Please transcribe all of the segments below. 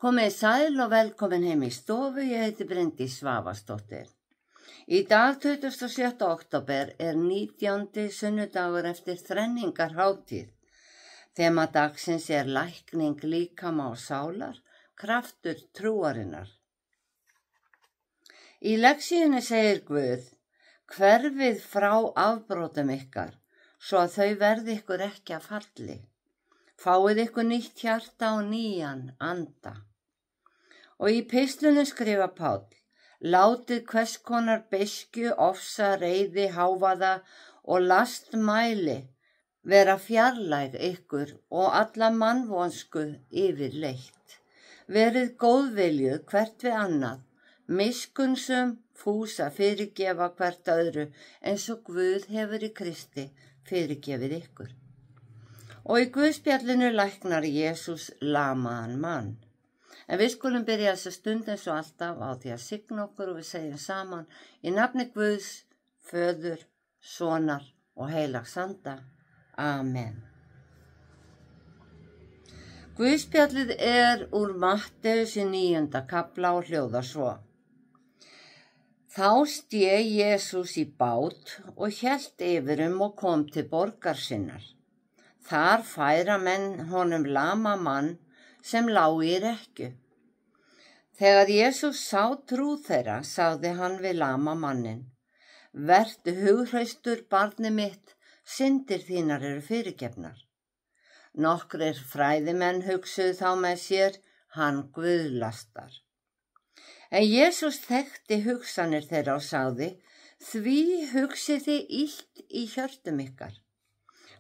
Komið sæl og velkomin heim í stofu, ég heiti Bryndís Svavarsdóttir. Í dag 27. október er 19. sunnudagur eftir þrenningarhátíð. Þema dagsins er lækning líkama og sálar, kraftur trúarinnar. Í lexíunni segir Guð, hverfið frá afbrotum ykkar, svo að þau verði ykkur ekki að falli. Fáið ykkur nýtt hjarta og nýjan anda. Og í pistlunni skrifa Páll, látið hvers konar beiskju, ofsa, reiði, hávaða og lastmæli vera fjarlæg ykkur og alla mannvonsku yfirleitt. Verið góðviljuð hvert við annað, miskunnsum, fús að fyrirgefa hvert öðru eins og Guð hefur í Kristi fyrirgefið ykkur. Og í Guðspjallinu læknar Jesús lamaðan mann. En við skulum byrja þessa stund eins og alltaf á því að signa okkur og við segjum saman í nafni Guðs, Föður, Sonar og Heilags Anda. Amen. Guðspjallið er úr Matteus í 9. kafla og hljóðar svo. Þá stég Jesús í bát og hélt yfir og kom til borgar sinnar. Þar færa menn honum lama mann sem lá í rekkju. Þegar Jesús sá trú þeirra, sagði hann við lama manninn, vertu hughraustur, barni mitt, syndir þínar eru fyrirgefnar. Nokkrir fræðimenn hugsuðu þá með sér, hann guðlastar. En Jesús þekkti hugsanir þeirra og sagði, því hugsið þið illt í hjörtum ykkar.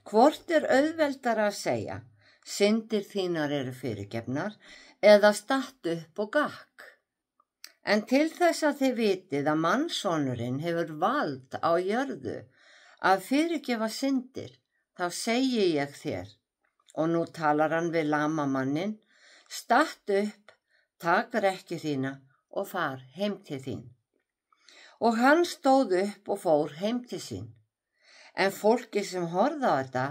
Hvort er auðveldara að segja, syndir þínar eru fyrirgefnar, eða statt upp og gakk. En til þess að þið vitið að mannssonurinn hefur vald á jörðu að fyrirgefa syndir, þá segi ég þér, og nú talar hann við lamamannin, statt upp, tak rekkju þína og far heim til þín. Og hann stóð upp og fór heim til sín. En fólki sem horfði á þetta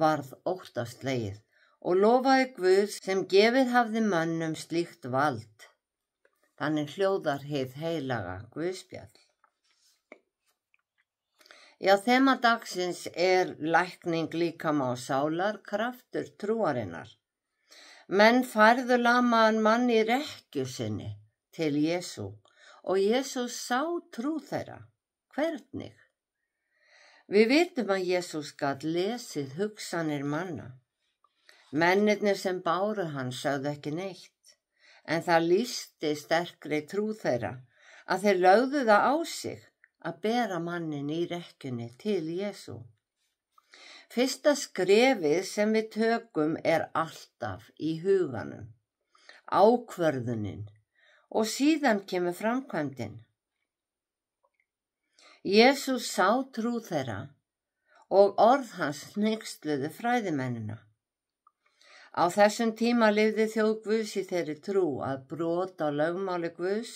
varð óttaslegið og lofaði Guð sem gefið hafði mönnum slíkt vald. Þannig hljóðar hið heilaga Guðspjall. Já, þema dagsins er lækning líkama og sálar, kraftur trúarinnar. Menn færðu lamaðan mann í rekkju sinni til Jesú og Jesús sá trú þeirra. Hvernig? Við vitum að Jesús gat lesið hugsanir manna. Mennirnir sem báru hann sögðu ekki neitt, en það lýsti sterkri trú þeirra að þeir lögðu það á sig að bera mannin í rekkjunni til Jesú. Fyrsta skrefið sem við tökum er alltaf í huganum, ákvörðunin og síðan kemur framkvæmdin. Jesús sá trú þeirra og orð hans hneyksluðu fræðimennina. Á þessum tíma lifði þjóð Guðs í þeirri trú að brot á lögmáli Guðs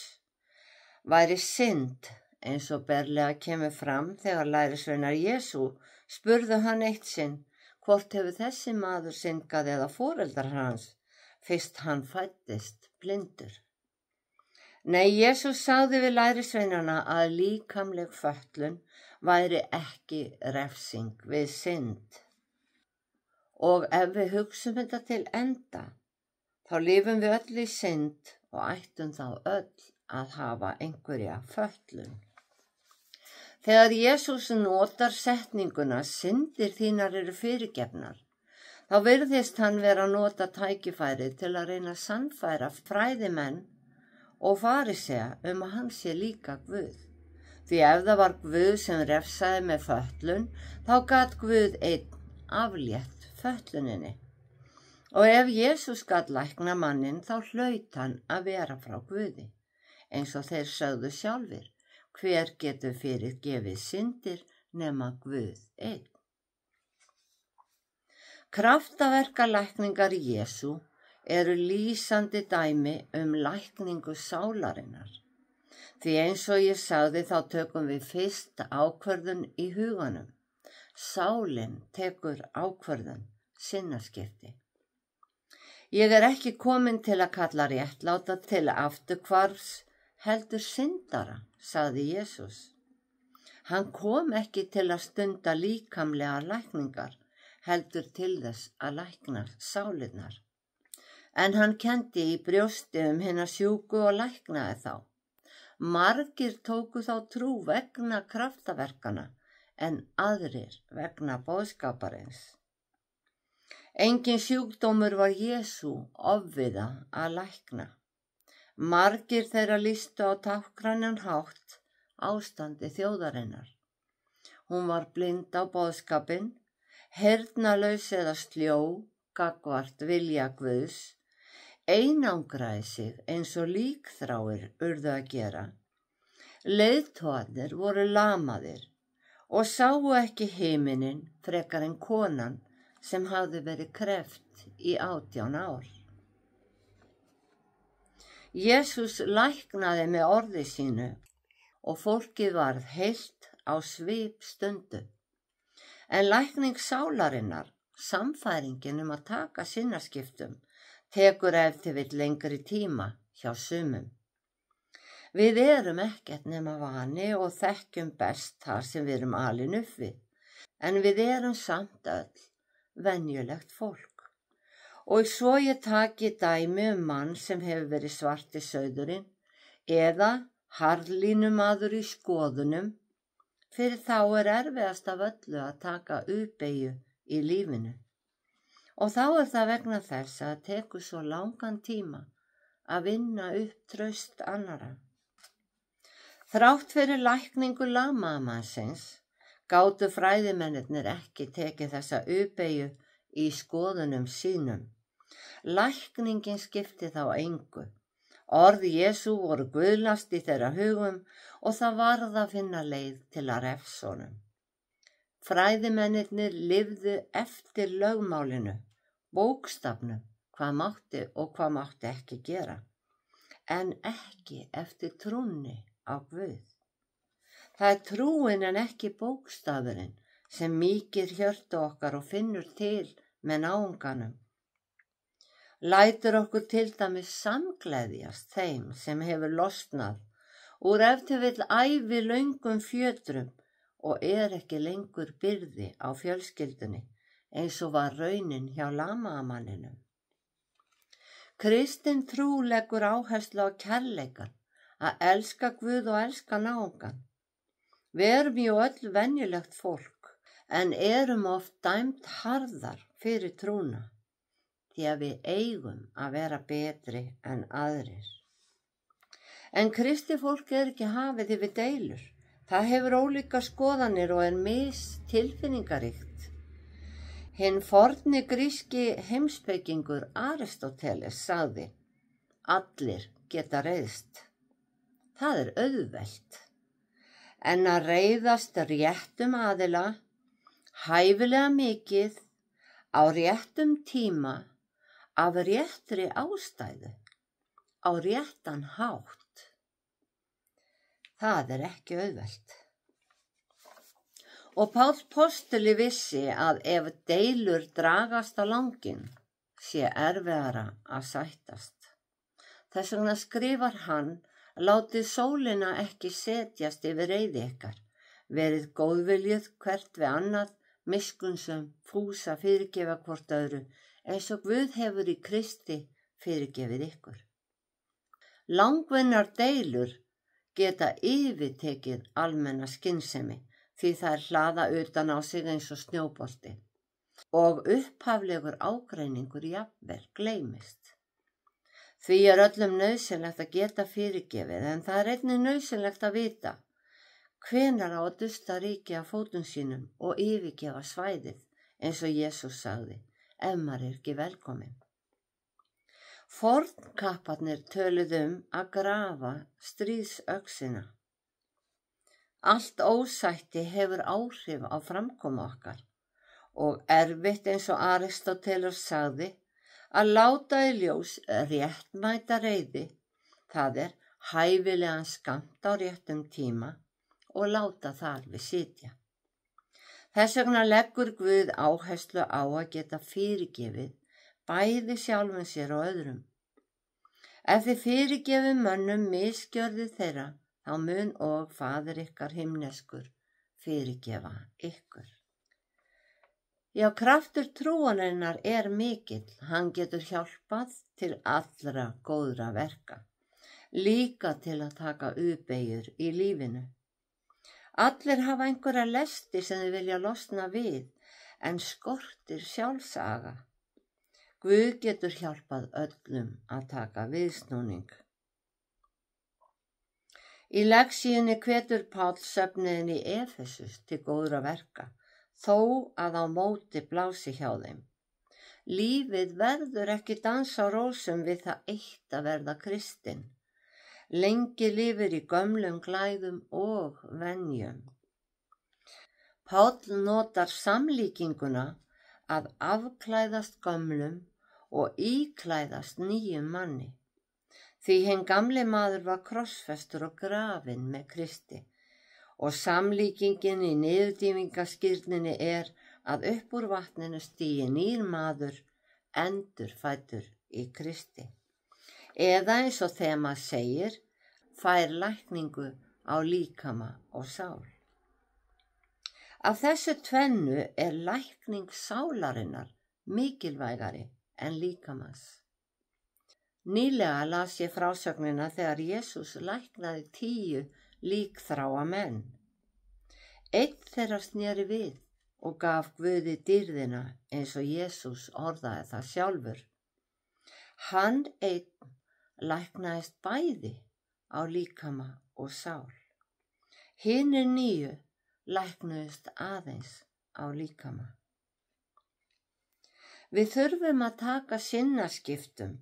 væri synd eins og berlega kemur fram þegar lærisveinar Jesú spurðu hann eitt sinn hvort hefur þessi maður syndgað eða foreldrar hans fyrst hann fæddist blindur. Nei, Jesús sagði við lærisveinana að líkamleg fötlun væri ekki refsing við synd. Og ef við hugsum þetta til enda, þá lifum við öll í synd og ættum þá öll að hafa einhverja fötlun. Þegar Jesús notar setninguna syndir þínar eru fyrirgefnar, þá virðist hann vera að nota tækifærið til að reyna að sannfæra fræðimenn og farisea að hann sé líka Guð. Því ef það var Guð sem refsaði með fötlun, þá gat Guð einn aflétt fötluninni. Og ef Jesús gat lækna manninn, þá hlaut hann að vera frá Guði. Eins og þeir sögðu sjálfir, hver getur fyrirgefið syndir nema Guð einn. Kraftaverkalækningar Jesú eru lýsandi dæmi lækningu sálarinnar. Því eins og ég sagði þá tökum við fyrst ákvörðun í huganum. Sálin tekur ákvörðun, sinnaskipti. Ég er ekki komin til að kalla réttláta til afturhvarfs, heldur syndara, sagði Jesús. Hann kom ekki til að stunda líkamlegar lækningar, heldur til þess að lækna sálirnar. En hann kenndi í brjósti hina sjúku og læknaði þá. Margir tóku þá trú vegna kraftaverkana, en aðrir vegna boðskaparins. Engin sjúkdómur var Jesú ofviða að lækna. Margir þeirra lýstu á táknrænan hátt ástandi þjóðarinnar. Hún var blind á boðskapinn, heyrnarlaus eða sljó gagnvart vilja Guðs, einangraði sig eins og líkþráir urðu að gera. Leiðtogarnir voru lamaðir og sáu ekki himininn frekar en konan sem hafði verið kreft í 18 ár. Jesús læknaði með orði sínu og fólkið varð heilt á svipstundu. En lækning sálarinnar, samfæringin að taka sinnaskiptum, tekur ef til vill lengri tíma hjá sumum. Við erum ekkert nema vani og þekkjum best þar sem við erum alin upp við, en við erum samt öll venjulegt fólk. Og svo ég taki dæmi mann sem hefur verið svarti sauðurinn eða harðlínumaður í skoðunum, fyrir þá er erfiðast af öllu að taka uppeyju í lífinu. Og þá er það vegna þess að það tekur svo langan tíma að vinna upp traust annara. Þrátt fyrir lækningu lamaðamannsins gátu fræðimennirnir ekki tekið þessa uppeyju í skoðunum sínum. Lækningin skipti þá engu. Orð Jesú voru guðlast í þeirra hugum og það varð að finna leið til að refsa honum. Fræðimennirnir lifðu eftir lögmálinu, bókstafnum, hvað mátti og hvað mátti ekki gera, en ekki eftir trúnni á Guð. Það er trúin en ekki bókstafurinn sem mýkir hjörtu okkar og finnur til með náunganum. Lætur okkur til dæmis samgleðjast þeim sem hefur losnað úr ef til vill ævi löngum fjötrum og er ekki lengur byrði á fjölskyldunni eins og var raunin hjá lamaðamanninum. Kristin trú leggur áherslu á kærleikann, að elska Guð og elska náungan. Við erum jú öll venjulegt fólk, en erum oft dæmt harðar fyrir trúna, því að við eigum að vera betri en aðrir. En kristið fólk er ekki hafið yfir deilur. Það hefur ólíka skoðanir og er mistilfinningaríkt. Hinn forni gríski heimspekingur Aristóteles sagði: allir geta reiðst. Það er auðvelt. En að reiðast réttum aðila, hæfilega mikið, á réttum tíma, af réttri ástæðu, á réttan hátt, það er ekki auðvelt. Og Páll postuli vissi að ef deilur dragast á langinn, sé erfiðara að sættast. Þess vegna skrifar hann: látið sólina ekki setjast yfir reiði ykkar, verið góðviljið hvert við annað, miskunnsöm, fús að fyrirgefa hvort öðru, eins og Guð hefur í Kristi fyrirgefið ykkur. Langvinnar deilur geta yfirtekið almenna skynsemi, því það er hlaða utan á sig eins og snjóbolti, og upphaflegur ágreiningur jafnvel gleymist. Því er öllum nauðsynlegt að geta fyrirgefið, en það er einnig nauðsynlegt að vita hvenær á að dusta ríki af fótum sínum og yfirgefa svæðið, eins og Jesús sagði, ef maður er ekki velkominn. Fornkapparnir töluðu að grafa stríðsöxina. Allt ósætti hefur áhrif á framkomu okkar og erfitt eins og Aristóteles sagði að láta í ljós réttmæta reiði, það er hæfilegan skammt á réttum tíma og láta þar við sitja. Þess vegna leggur Guð áherslu á að geta fyrirgefið bæði sjálfum sér og öðrum. Ef þið fyrirgefið mönnum misgjörðir þeirra, þá mun og Faðir ykkar himneskur fyrirgefa ykkur. Já, kraftur trúarinnar er mikill, hann getur hjálpað til allra góðra verka, líka til að taka U-beygjur í lífinu. Allir hafa einhverja lesti sem þau vilja losna við, en skortir sjálfsaga. Guð getur hjálpað öllum að taka viðsnúning. Í lexíunni hvetur Páll söfnuðinn í Efesus til góðra verka, þó að á móti blási hjá þeim. Lífið verður ekki dans á rósum við það eitt að verða kristinn. Lengi lifir í gömlum klæðum og venjum. Páll notar samlíkinguna að afklæðast gömlum og íklæðast nýjum manni. Því hinn gamli maður var krossfestur og grafinn með Kristi og samlíkingin í niðurdýfingaskírninni er að upp úr vatninu stígi nýr maður endurfæddur í Kristi. Eða eins og þema segir, fær lækningu á líkama og sál. Af þessu tvennu er lækning sálarinnar mikilvægari en líkamans. Nýlega las ég frásögnina þegar Jesús læknaði 10 líkþráa menn. Einn þeirra sneri við og gaf Guði dýrðina eins og Jesús orðaði það sjálfur. Hann einn læknaðist bæði á líkama og sál. Hinir 9 læknuðust aðeins á líkama. Við þurfum að taka sinnaskiptum,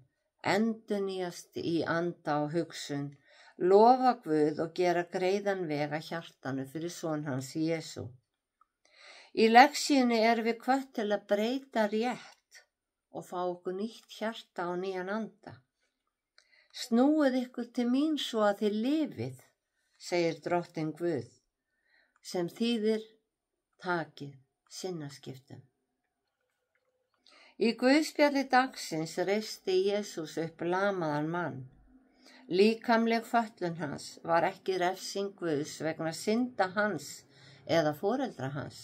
endurnýjast í anda og hugsun, lofa Guð og gera greiðan veg að hjartanu fyrir son hans Jesú. Í lexíunni erum við hvött til að breyta rétt og fá okkur nýtt hjarta og nýjan anda. Snúið ykkur til mín svo að þið lifið, segir Drottinn Guð, sem þýðir takið sinnaskiptum. Í Guðspjalli dagsins reisti Jesús upp lamaðan mann. Líkamleg fötlun hans var ekki refsing Guðs vegna synda hans eða foreldra hans.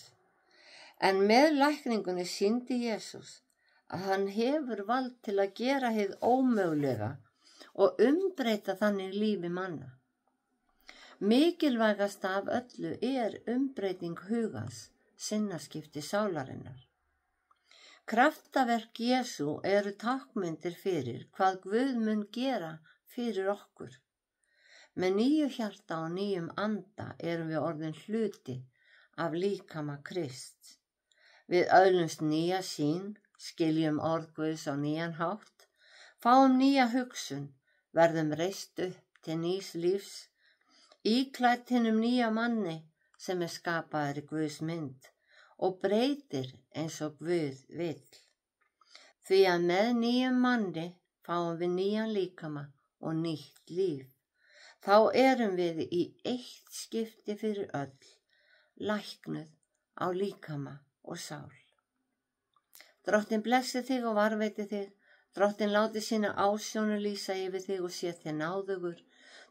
En með lækningunni sýndi Jesús að hann hefur vald til að gera hið ómögulega og umbreyta þannig lífi manna. Mikilvægast af öllu er umbreyting hugans, sinnaskipti sálarinnar. Kraftaverk Jesú eru tákmyndir fyrir hvað Guð mun gera fyrir okkur. Með nýju hjarta og nýjum anda erum við orðin hluti af líkama Krists. Við öðlumst nýja sýn, skiljum orð Guðs á nýjan hátt, fáum nýja hugsun, verðum reist upp til nýs lífs, íklætt hinum nýja manni sem er skapaður í Guðs mynd og breytir eins og Guð vill. Því að með nýjum manni fáum við nýjan líkama og nýtt líf. Þá erum við í eitt skipti fyrir öll, læknuð á líkama og sál. Drottinn blessi þig og varveiti þig, Drottinn láti sína ásjónu lýsa yfir þig og sé þér náðugur,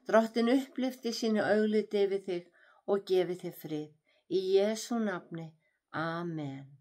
Drottinn upplyfti sínu augliti yfir þig og gefi þig frið. Í Jesú nafni, amen.